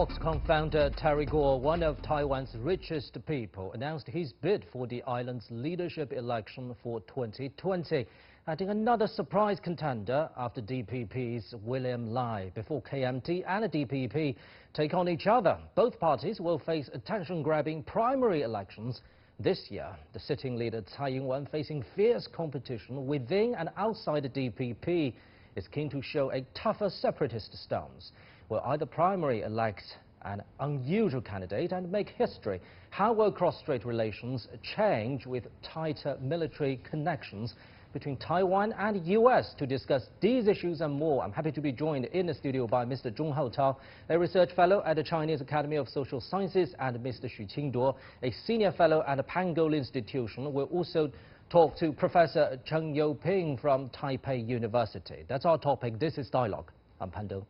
Foxconn founder Terry Gou, one of Taiwan's richest people, announced his bid for the island's leadership election for 2020, adding another surprise contender after DPP's William Lai. Before KMT and DPP take on each other, both parties will face attention-grabbing primary elections this year. The sitting leader Tsai Ing-wen, facing fierce competition within and outside the DPP, is keen to show a tougher separatist stance. Will either primary elect an unusual candidate and make history? How will cross-Strait relations change with tighter military connections between Taiwan and U.S.? To discuss these issues and more, I'm happy to be joined in the studio by Mr. Zhong Haotao, a research fellow at the Chinese Academy of Social Sciences, and Mr. Xu Qingduo, a senior fellow at the Pangoal Institution. We'll also talk to Professor Cheng Yo-ping from Taipei University. That's our topic. This is Dialogue. I'm Pando.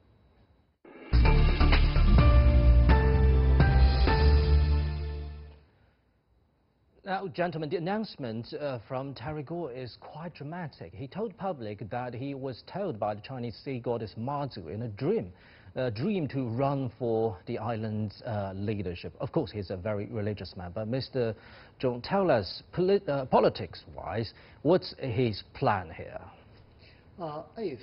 Now, gentlemen, the announcement from Terry Gou is quite dramatic. He told the public that he was told by the Chinese sea goddess Mazu in a dream to run for the island's leadership. Of course, he's a very religious man, but Mr. Zhong, tell us, politics-wise, what's his plan here? If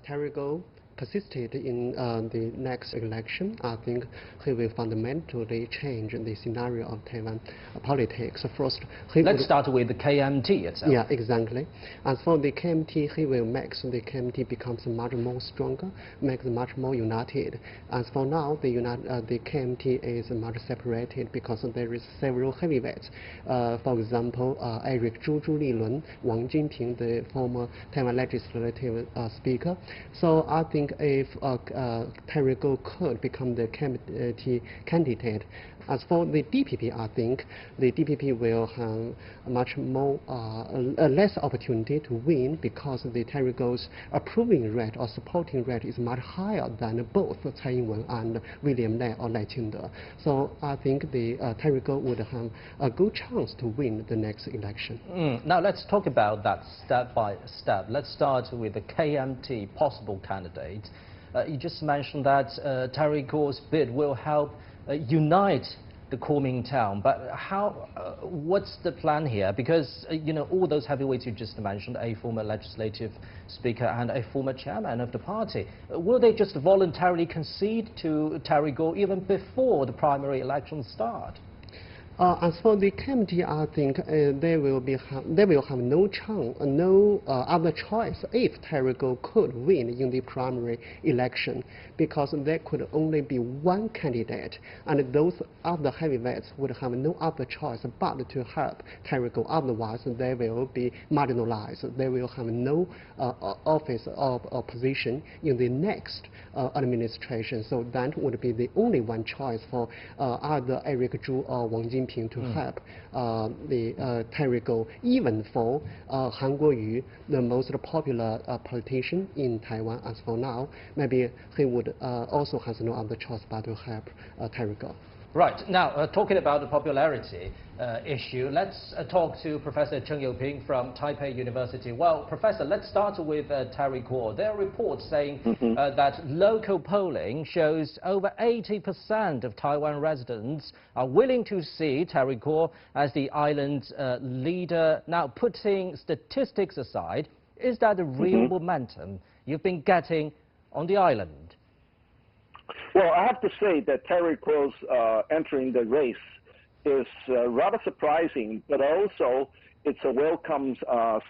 Terry Gou persisted in the next election, I think he will fundamentally change the scenario of Taiwan politics. First, let's start with the KMT itself. Yeah, exactly. As for the KMT, he will make the KMT becomes much more stronger, make it much more united. As for now, the KMT is much separated because there is several heavyweights. For example, Eric Zhu Lilun, Wang Jinping, the former Taiwan legislative speaker. So I think if Terry Gou could become the KMT candidate. As for the DPP, I think the DPP will have much more, less opportunity to win because the Terry Gou's approving rate or supporting rate is much higher than both Tsai Ing-wen and William Lai or Lai Ching-te. So I think the Terry Gou would have a good chance to win the next election. Now let's talk about that step by step. Let's start with the KMT possible candidate. You just mentioned that Terry Gou's bid will help unite the Kuomintang, but what's the plan here? Because you know, all those heavyweights you just mentioned, a former legislative speaker and a former chairman of the party, will they just voluntarily concede to Terry Gou even before the primary elections start? As for the KMT, I think they will have no chance, no other choice if Terry Gou could win in the primary election, because there could only be one candidate, and those other heavyweights would have no other choice but to help Terry Gou. Otherwise, they will be marginalized. They will have no office or position in the next administration. So that would be the only one choice for either Eric Zhu or Wang Jinping to help the Terry Gou, even for Han Kuo-yu, the most popular politician in Taiwan as for now. Maybe he would also has no other choice but to help Terry Gou. Right. Now, talking about the popularity issue, let's talk to Professor Cheng Yo-ping from Taipei University. Well, Professor, let's start with Terry Gou. There are reports saying that local polling shows over 80% of Taiwan residents are willing to see Terry Gou as the island's leader. Now, putting statistics aside, is that the real momentum you've been getting on the island? Well, I have to say that Terry Gou's entering the race is rather surprising, but also it's a welcome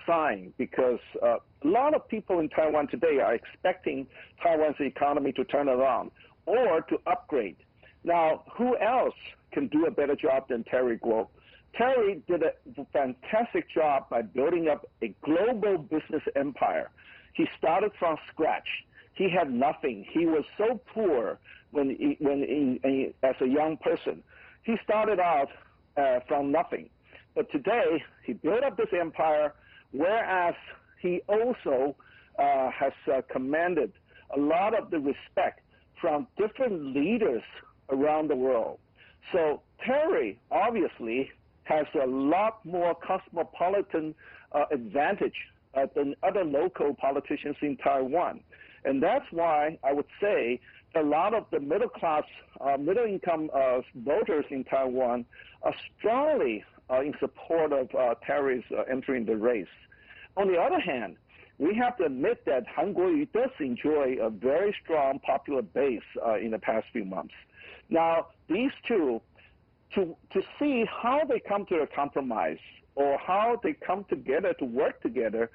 sign, because a lot of people in Taiwan today are expecting Taiwan's economy to turn around or to upgrade. Now, who else can do a better job than Terry Gou? Terry did a fantastic job by building up a global business empire. He started from scratch. He had nothing. He was so poor as a young person. He started out from nothing. But today, he built up this empire, whereas he also has commanded a lot of the respect from different leaders around the world. So Terry obviously has a lot more cosmopolitan advantage than other local politicians in Taiwan. And that's why I would say a lot of the middle class, middle income voters in Taiwan are strongly in support of Terry's entering the race. On the other hand, we have to admit that Han Kuo-yu does enjoy a very strong popular base in the past few months. Now, these two, to see how they come to a compromise or how they come together to work together,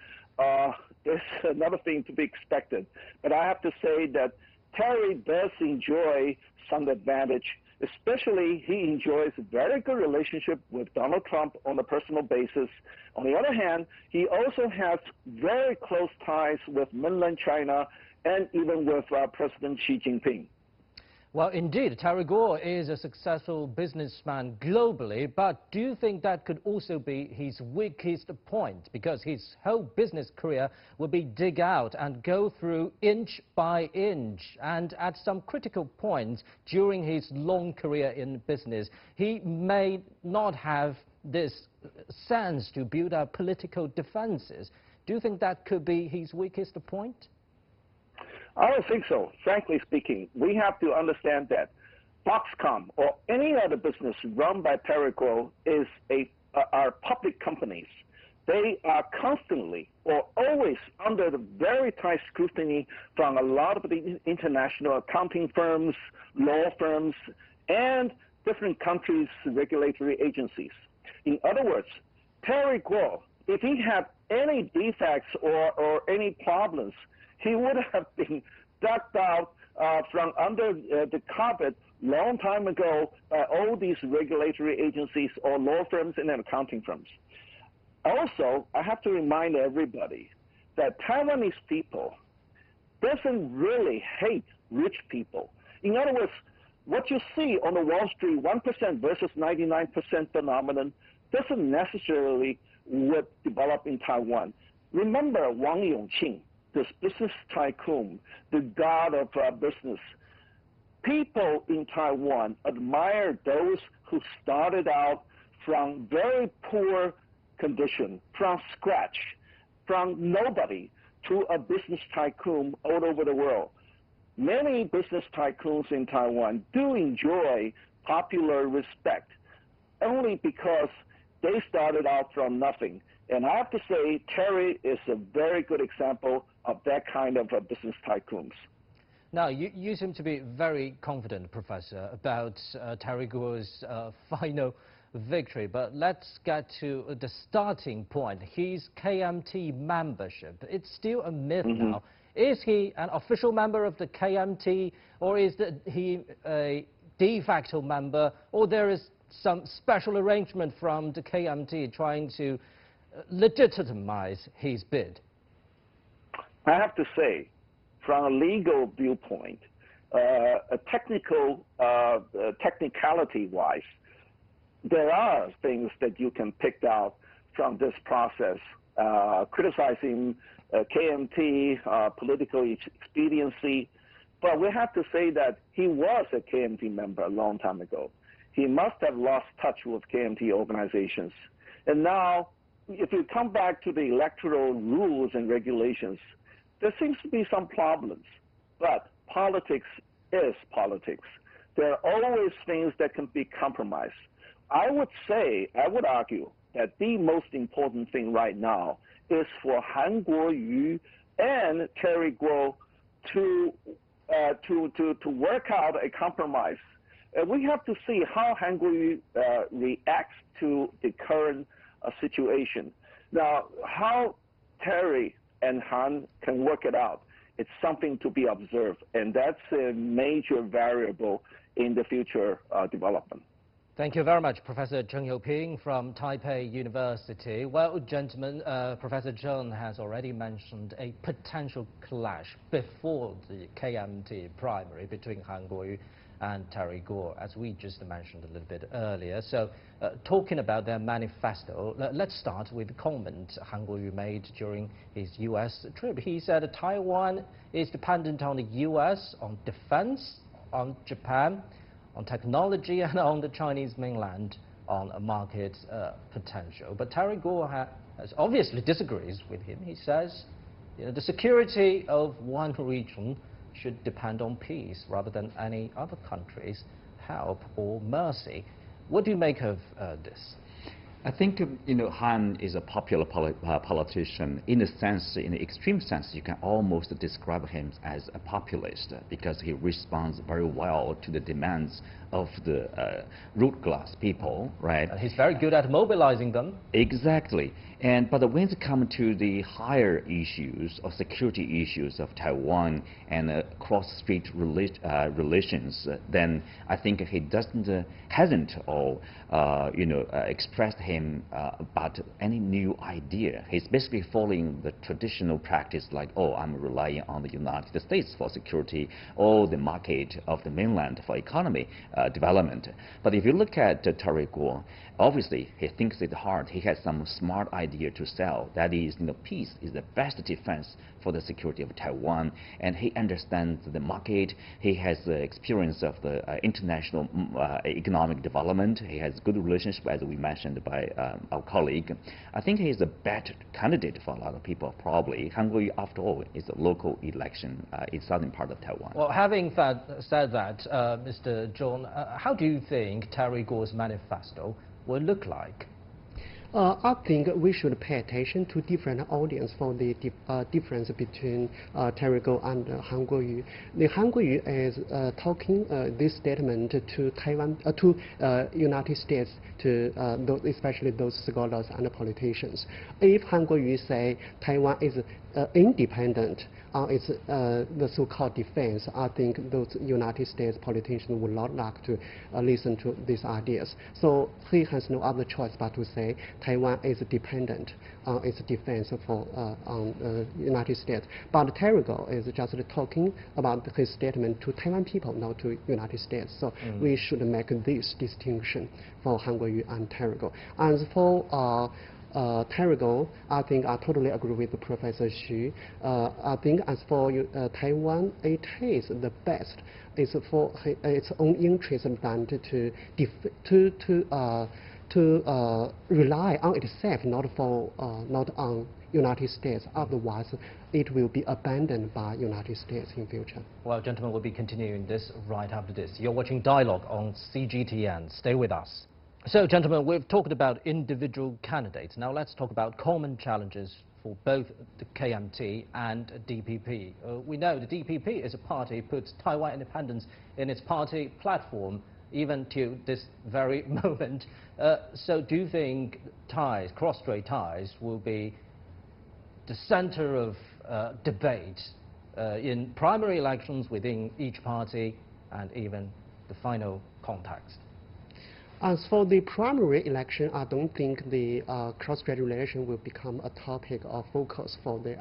is another thing to be expected. But I have to say that Terry does enjoy some advantage, especially he enjoys a very good relationship with Donald Trump on a personal basis. On the other hand, he also has very close ties with mainland China and even with President Xi Jinping. Well, indeed, Terry Gou is a successful businessman globally, but do you think that could also be his weakest point? Because his whole business career will be dig out and go through inch by inch. And at some critical points during his long career in business, he may not have this sense to build up political defenses. Do you think that could be his weakest point? I don't think so. Frankly speaking, we have to understand that Foxconn or any other business run by Terry Gou are public companies. They are constantly or always under the very tight scrutiny from a lot of the international accounting firms, law firms, and different countries' regulatory agencies. In other words, Terry Gou, if he had any defects or any problems, he would have been dug out from under the carpet long time ago by all these regulatory agencies or law firms and accounting firms. Also, I have to remind everybody that Taiwanese people doesn't really hate rich people. In other words, what you see on the Wall Street, 1% versus 99% phenomenon, doesn't necessarily would develop in Taiwan. Remember Wang Yongqing, this business tycoon, the god of business. People in Taiwan admire those who started out from very poor condition, from scratch, from nobody to a business tycoon all over the world. Many business tycoons in Taiwan do enjoy popular respect only because they started out from nothing. And I have to say, Terry is a very good example of that kind of business tycoons. Now, you seem to be very confident, Professor, about Terry Gou's final victory. But let's get to the starting point, his KMT membership. It's still a myth now. Is he an official member of the KMT, or is he a de facto member, or there is some special arrangement from the KMT trying to legitimize his bid? I have to say, from a legal viewpoint, technicality-wise, there are things that you can pick out from this process. Criticizing KMT, political expediency, but we have to say that he was a KMT member a long time ago. He must have lost touch with KMT organizations. And now, if you come back to the electoral rules and regulations, there seems to be some problems. But politics is politics. There are always things that can be compromised. I would argue that the most important thing right now is for Han Kuo-yu and Terry Gou to work out a compromise. We have to see how Han Kuo-yu reacts to the current situation. Now, how Terry and Han can work it out, it's something to be observed, and that's a major variable in the future development. Thank you very much, Professor Cheng Youping from Taipei University. Well, gentlemen, Professor Cheng has already mentioned a potential clash before the KMT primary between Han Kuo-yu and Terry Gou, as we just mentioned a little bit earlier. So, talking about their manifesto, let's start with the comment Han Kuo-yu made during his U.S. trip. He said Taiwan is dependent on the U.S., on defense, on Japan, on technology, and on the Chinese mainland on a market potential. But Terry Gou has obviously disagrees with him. He says, the security of one region should depend on peace rather than any other country's help or mercy. What do you make of this? I think Han is a popular politician in the sense, in the extreme sense, you can almost describe him as a populist because he responds very well to the demands of the root class people, right? And he's very good at mobilizing them. Exactly. But when it comes to the higher issues or security issues of Taiwan and cross-strait relations, then I think he hasn't expressed him about any new idea. He's basically following the traditional practice like, oh, I'm relying on the United States for security or the market of the mainland for economy development. But if you look at Terry Gou, obviously he thinks it hard. He has some smart idea to sell. That is, peace is the best defense for the security of Taiwan, and he understands the market. He has the experience of the international economic development. He has good relationship, as we mentioned by our colleague. I think he is a better candidate for a lot of people, probably. Han Kuo-yu, after all, is a local election in southern part of Taiwan. Well, having said that, Mr. John, how do you think Terry Gou's manifesto will look like? I think we should pay attention to different audience for the difference between Terry Gou and Han Kuo-yu. The Han Kuo-yu is talking this statement to Taiwan, to United States, to especially those scholars and politicians. If Han Kuo-yu say Taiwan is independent on its the so-called defense, I think those United States politicians would not like to listen to these ideas. So he has no other choice but to say Taiwan is dependent on its defense for on United States. But Terry Gou is just talking about his statement to Taiwan people, not to United States. So we should make this distinction for Han Kuo-yu and Terry Gou. As for Terry Gou, I think I totally agree with Professor Xu. I think as for Taiwan, it is the best. It's for its own interest than to rely on itself, not on United States. Otherwise, it will be abandoned by United States in future. Well, gentlemen, we'll be continuing this right after this. You're watching Dialogue on CGTN. Stay with us. So, gentlemen, we've talked about individual candidates. Now let's talk about common challenges for both the KMT and DPP. We know the DPP is a party puts Taiwan independence in its party platform, even to this very moment. So do you think ties, cross-strait ties, will be the center of debate in primary elections within each party and even the final context? As for the primary election, I don't think the cross-strait relation will become a topic of focus for the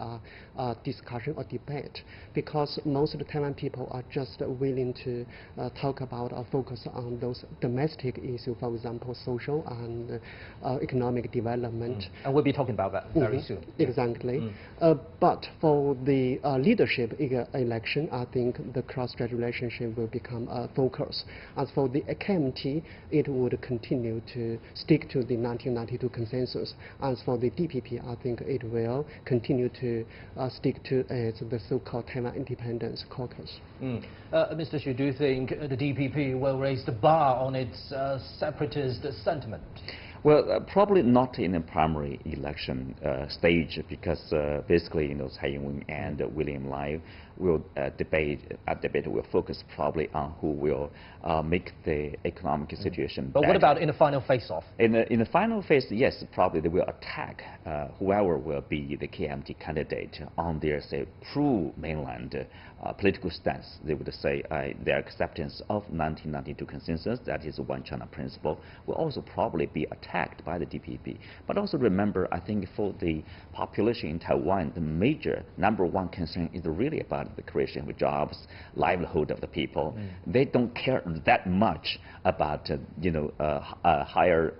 discussion or debate, because most of the Taiwan people are just willing to talk about or focus on those domestic issues, for example, social and economic development. And we'll be talking about that very soon. Exactly. But for the leadership election, I think the cross-strait relationship will become a focus. As for the KMT, it would continue to stick to the 1992 consensus. As for the DPP, I think it will continue to stick to the so-called Taiwan Independence Caucus. Mr. Xu, do you think the DPP will raise the bar on its separatist sentiment? Well, probably not in the primary election stage, because basically, Tsai Ing-wen and William Lai will debate will focus probably on who will make the economic situation But better. what about in the final face-off? In the final phase, yes, probably they will attack whoever will be the KMT candidate on their, say, pro-mainland political stance. They would say their acceptance of 1992 consensus, that is one China principle, will also probably be attacked by the DPP. But also remember, I think for the population in Taiwan, the major #1 concern is really about the creation of jobs, livelihood of the people. They don't care that much about higher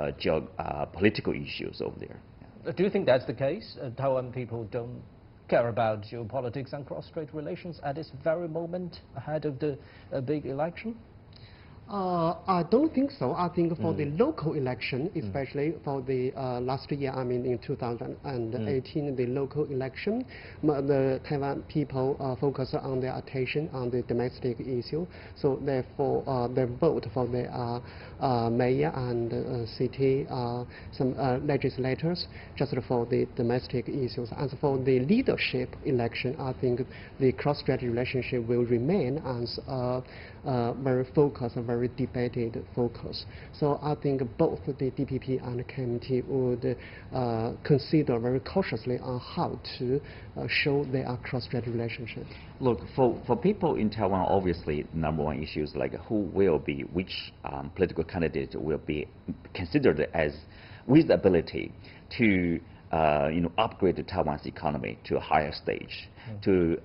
political issues over there. Do you think that's the case? Taiwan people don't care about geopolitics and cross-strait relations at this very moment ahead of the big election? I don't think so. I think for the local election, especially for the last year, I mean in 2018, the local election, the Taiwan people focus on their attention on the domestic issue. So therefore, they vote for the mayor and city, some legislators, just for the domestic issues. And for the leadership election, I think the cross-strait relationship will remain as very focused, very debated focus. So I think both the DPP and KMT would consider very cautiously on how to show their cross-strait relationship. Look, for people in Taiwan, obviously, number one issue is like who will be, which political candidate will be considered as with the ability to upgrade Taiwan's economy to a higher stage, to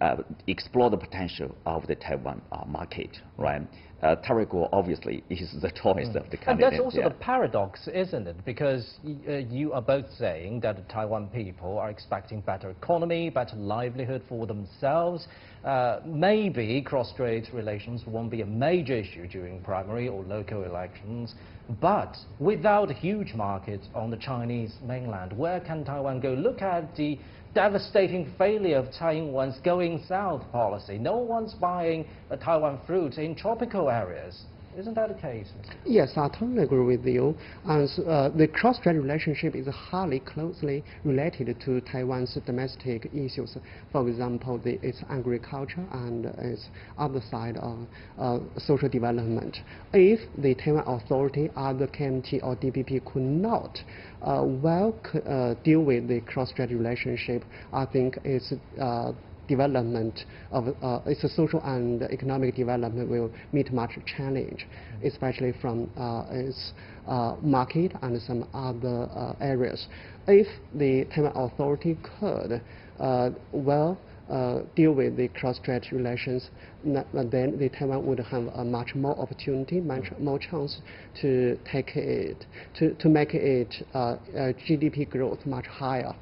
explore the potential of the Taiwan market, right? Terry Gou obviously is the choice of the candidate. And that's also the paradox, isn't it? Because you are both saying that the Taiwan people are expecting better economy, better livelihood for themselves. Maybe cross-strait relations won't be a major issue during primary or local elections. But without a huge market on the Chinese mainland, where can Taiwan go? Look at the devastating failure of Tsai Ing-wen's going south policy. No one's buying Taiwan fruit in tropical areas. Isn't that the case, Mr.? Yes, I totally agree with you. And the cross-strait relationship is highly closely related to Taiwan's domestic issues. For example, its agriculture and its other side of social development. If the Taiwan Authority, either KMT or DPP, could not deal with the cross-strait relationship, I think its development of its social and economic development will meet much challenge, especially from its market and some other areas. If the Taiwan Authority could deal with the cross-strait relations, then the Taiwan would have a much more opportunity, much more chance to take it, to make it GDP growth much higher.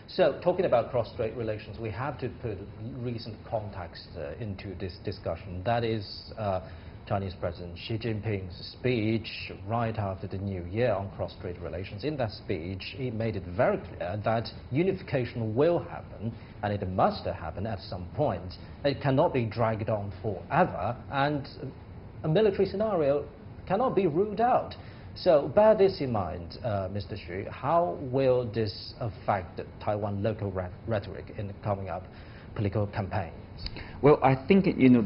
So, talking about cross-strait relations, we have to put recent context into this discussion. That is Chinese President Xi Jinping's speech right after the New Year on cross-strait relations. In that speech, he made it very clear that unification will happen, and it must happen at some point. It cannot be dragged on forever, and a military scenario cannot be ruled out. So bear this in mind, Mr. Xu. How will this affect Taiwan local rhetoric in the coming up political campaigns? Well, I think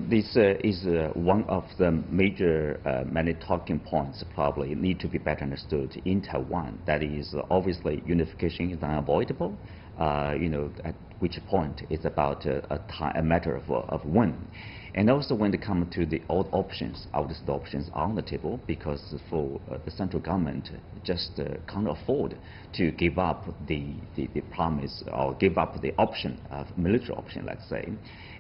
this is one of the major many talking points probably need to be better understood in Taiwan. That is, obviously, unification is unavoidable. At which point it's about a matter of when. And also when it comes to the old options, outdated options on the table, because for the central government just can't afford to give up the promise or give up the option of military option, let's say.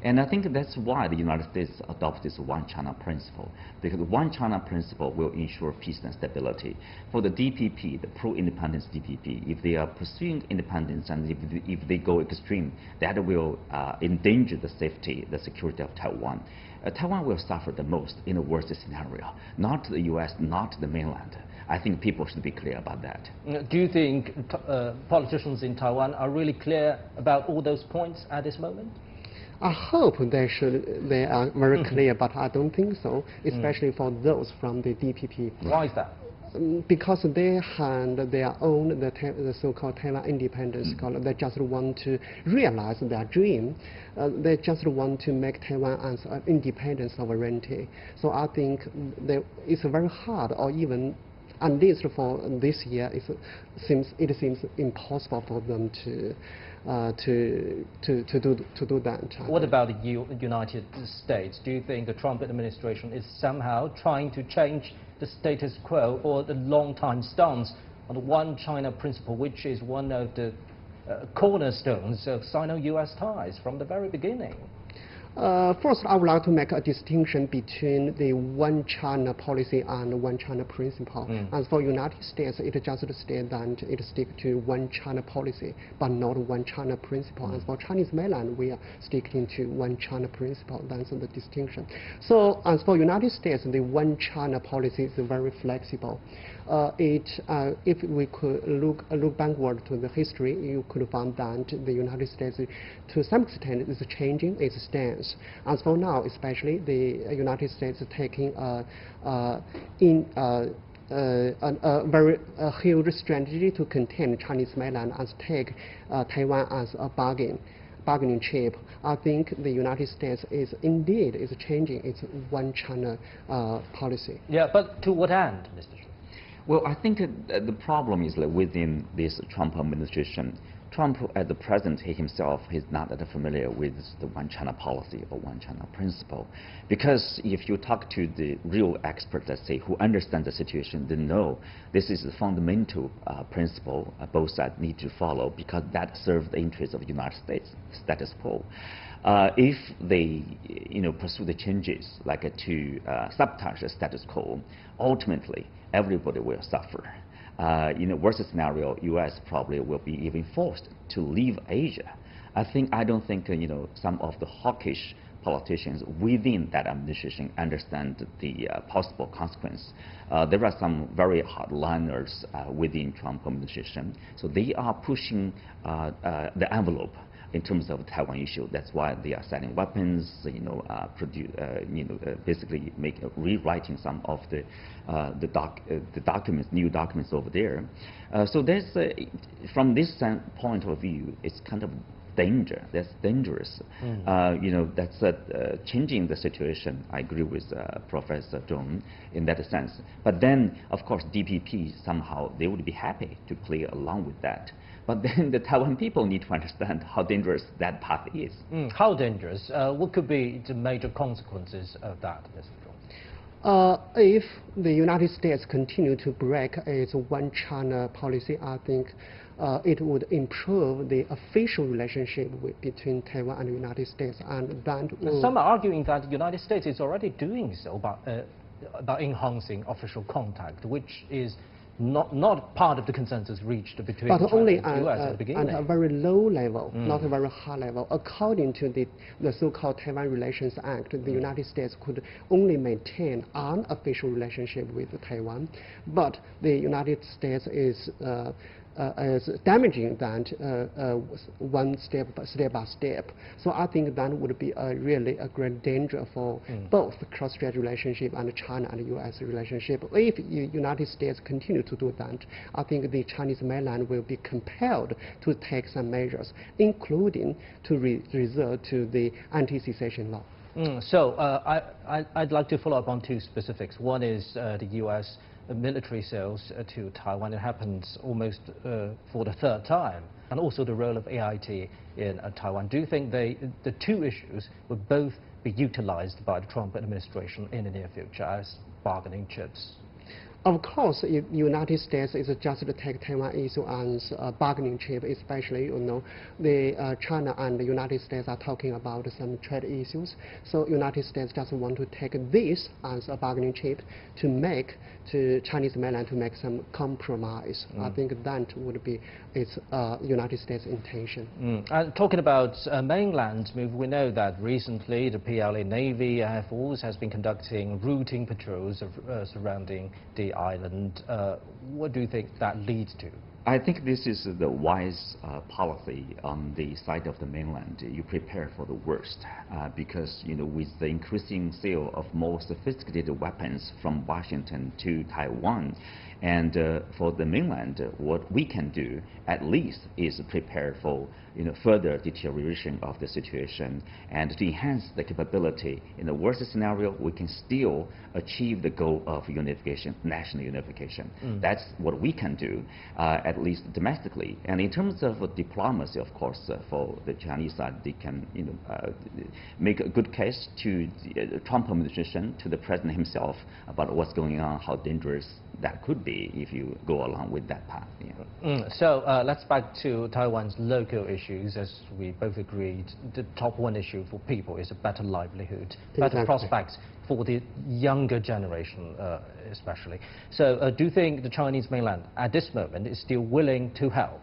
And I think that's why the United States adopted this One China principle, because the One China principle will ensure peace and stability. For the DPP, the pro-independence DPP, if they are pursuing independence and if they go extreme, that will endanger the safety, the security of Taiwan. Taiwan will suffer the most in the worst scenario, not the U.S., not the mainland. I think people should be clear about that. Do you think politicians in Taiwan are really clear about all those points at this moment? I hope they are very clear, but I don't think so, especially for those from the DPP. Why is that? Because they had their own, the so-called Taiwan independence scholar. They just want to realize their dream. They just want to make Taiwan as an independent sovereignty. So I think it's very hard, or even at least for this year, it seems impossible for them to do that. What about the United States? Do you think the Trump administration is somehow trying to change the status quo or the long-time stance on the One China principle, which is one of the cornerstones of Sino-US ties from the very beginning? First, I would like to make a distinction between the one China policy and one China principle. As for United States, it just states that it sticks to one China policy, but not one China principle. As for Chinese mainland, we are sticking to one China principle. That's the distinction. So, as for United States, the one China policy is very flexible. If we could look backward to the history, you could find that the United States, to some extent, is changing its stance. As for now, especially the United States taking a very huge strategy to contain Chinese mainland and take Taiwan as a bargaining chip. I think the United States is changing its one China policy. Yeah, but to what end, Mr. Xu? Well, I think the problem is that within this Trump administration, Trump at the present, he himself is not that familiar with the one China policy or one China principle. Because if you talk to the real experts, let's say, who understand the situation, they know this is the fundamental principle both sides need to follow, because that serves the interests of the United States status quo. If they pursue the changes like to sabotage the status quo, ultimately everybody will suffer. In a worst scenario, U.S. probably will be even forced to leave Asia. I don't think some of the hawkish politicians within that administration understand the possible consequence. There are some very hardliners within Trump administration, so they are pushing the envelope in terms of the Taiwan issue. That's why they are selling weapons, basically rewriting some of the documents, new documents over there. So there's, from this point of view, it's kind of danger. That's dangerous. That's changing the situation. I agree with Professor Zhong in that sense. But then, of course, DPP somehow they would be happy to play along with that. But then the Taiwan people need to understand how dangerous that path is. How dangerous? What could be the major consequences of that, Mr. Zhong? If the United States continue to break its one China policy, I think it would improve the official relationship between Taiwan and the United States. And that some are arguing that the United States is already doing so by enhancing official contact, which is not part of the consensus reached between but China only and the U.S. at the beginning. At a very low level, not a very high level. According to the so-called Taiwan Relations Act, the United States could only maintain an official relationship with Taiwan, but the United States is damaging that one step by step. So I think that would be really a great danger for both the cross-strait relationship and China and the U.S. relationship. If the United States continue to do that, I think the Chinese mainland will be compelled to take some measures, including to resort to the anti-secession law. So I'd like to follow up on two specifics. One is the U.S. military sales to Taiwan. It happens almost for the third time. And also the role of AIT in Taiwan. Do you think the two issues will both be utilized by the Trump administration in the near future as bargaining chips? Of course, if United States is just to take Taiwan issue as a bargaining chip, especially, the China and the United States are talking about some trade issues. So United States just want to take this as a bargaining chip to Chinese mainland to make some compromise. I think that would be its United States intention. And talking about mainland move, we know that recently the PLA Navy Air Force has been conducting routine patrols surrounding the island. What do you think that leads to? I think this is the wise policy on the side of the mainland. You prepare for the worst because with the increasing sale of more sophisticated weapons from Washington to Taiwan, and for the mainland, what we can do at least is prepare for further deterioration of the situation and to enhance the capability. In the worst scenario, we can still achieve the goal of unification, national unification. That's what we can do, at least domestically. And in terms of diplomacy, of course, for the Chinese side, they can make a good case to the Trump administration, to the president himself about what's going on, how dangerous that could be. tragedy if you go along with that path. Yeah. So let's back to Taiwan's local issues. As we both agreed, the top one issue for people is a better livelihood, better prospects for the younger generation especially. So do you think the Chinese mainland at this moment is still willing to help?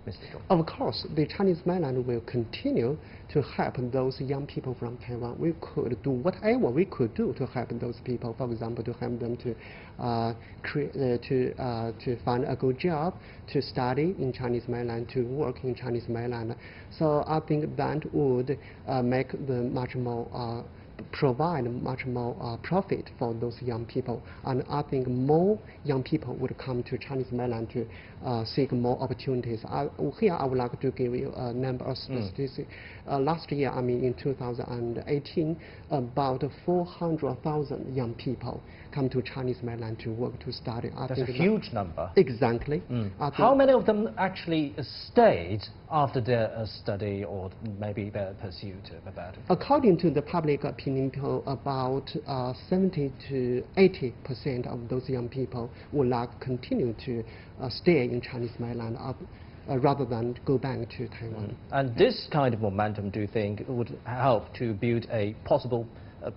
Mr. Gou? Of course, the Chinese mainland will continue to help those young people from Taiwan. We could do whatever we could do to help those people. For example, to help them to find a good job, to study in Chinese mainland, to work in Chinese mainland. So I think that would make them much more provide much more profit for those young people, and I think more young people would come to Chinese mainland to seek more opportunities. Here I would like to give you a number of statistics. Last year, I mean in 2018, about 400,000 young people come to Chinese mainland to work, to study. That's a huge number. Exactly. How many of them actually stayed after their study or maybe their pursuit about it? According to the public opinion poll, about 70 to 80% of those young people would like to continue to stay in Chinese mainland rather than go back to Taiwan. And this kind of momentum, do you think, would help to build a possible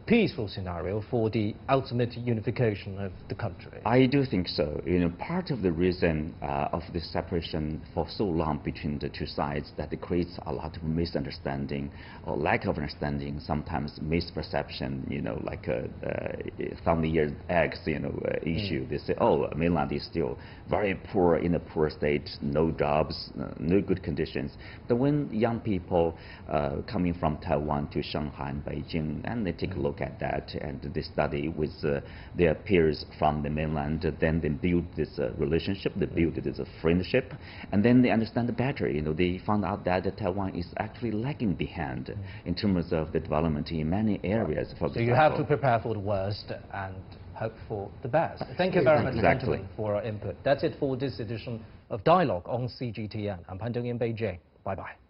peaceful scenario for the ultimate unification of the country? I do think so. Part of the reason of this separation for so long between the two sides that it creates a lot of misunderstanding or lack of understanding, sometimes misperception. Like a thousand-year eggs, issue. They say, oh, mainland is still very poor, in a poor state, no jobs, no good conditions. But when young people coming from Taiwan to Shanghai and Beijing, and they take a look at that and they study with their peers from the mainland, then they build this relationship, they build this friendship, and then they understand better. They found out that Taiwan is actually lagging behind in terms of the development in many areas. For so you have to prepare for the worst and hope for the best. Thank you very much, gentlemen, for our input. That's it for this edition of Dialogue on CGTN. I'm Pan Dong in Beijing. Bye-bye.